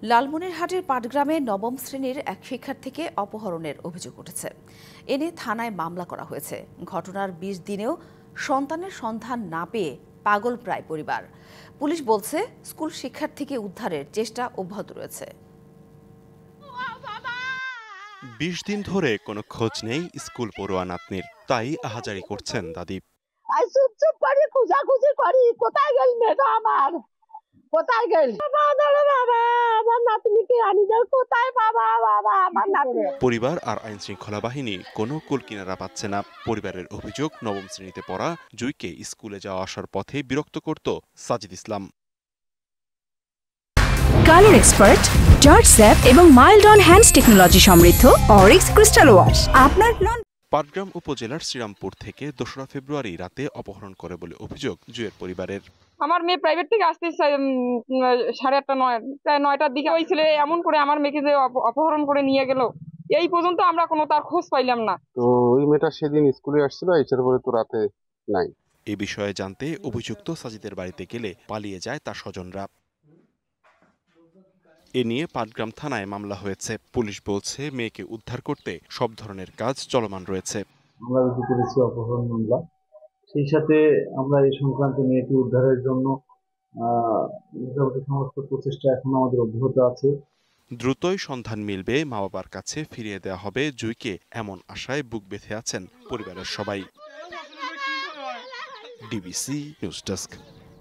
লালমনিরহাটের পাটগ্রামে নবম শ্রেণীর এক শিক্ষার্থীকে অপহরণের অভিযোগ উঠেছে। এ নিয়ে থানায় মামলা করা হয়েছে। ঘটনার ২০ দিনেও সন্তানের সন্ধান না পেয়ে পাগল প্রায় পরিবার। পুলিশ বলছে, স্কুল শিক্ষার্থীকে উদ্ধারের চেষ্টা অব্যাহত রয়েছে। ২০ দিন ধরে কোনো খোঁজ নেই স্কুল পড়ুয়া নাতনির, তাই আহাজারি করছেন দাদি। চুপ করি, খুঁজাখুঁজি করি, কোথায় গেল মেয়েটা আমার, কোথায় গেল বাবা, আমার নাতনিকে আনি দাও, কোথায় বাবা, আমার নাতনি। পরিবার আর আইন শৃঙ্খলা বাহিনী কোনো কুল কিনারা পাচ্ছে না। পরিবারের অভিযোগ, নবম শ্রেণীতে পড়া জুইকে স্কুলে যাওয়া আসার পথে বিরক্ত করত সাজিদ ইসলাম। কালার এক্সপার্ট, জর্জ স্যাপ এবং মাইল্ড অন হ্যান্ডস টেকনোলজি সমৃদ্ধ অরিক্স ক্রিস্টাল ওয়াশ আপনার পাটগ্রাম উপজেলার শ্রীরামপুর থেকে ২রা ফেব্রুয়ারি রাতে অপহরণ করে বলে অভিযোগ জুয়ের পরিবারের। আমার মেয়ে প্রাইভেট থেকে আসতে 8:30 প্রায় 9টার দিকে ওই ছেলে এমন করে আমার মেয়েকে যে অপহরণ করে নিয়ে গেল, এই পর্যন্ত আমরা কোনো তার খোঁজ পাইলাম না। তো ওই মেয়েটা সেদিন স্কুলে আসছিল, এছাড়া পরে তো রাতে নাই। এ বিষয়ে জানতে অভিযুক্ত সাজিদের বাড়িতে গেলে পালিয়ে যায় তার স্বজনরা। এ নিয়ে পাটগ্রাম থানায় মামলা হয়েছে। পুলিশ বলছে, মেয়েকে উদ্ধার করতে সব ধরনের কাজ চলমান রয়েছে। আমরা রুজু করেছি অপহরণ মামলা, সেই সাথে আমরা এই সংক্রান্ত মেয়েকে উদ্ধারের জন্য সমস্ত প্রচেষ্টা এখন আমাদের অব্যাহত আছে। দ্রুতই সন্ধান মিলবে, মা বাবার কাছে ফিরিয়ে দেওয়া হবে জুইকে, এমন আশায় বুক বেঁধে আছেন পরিবারের সবাই। DBC news desk.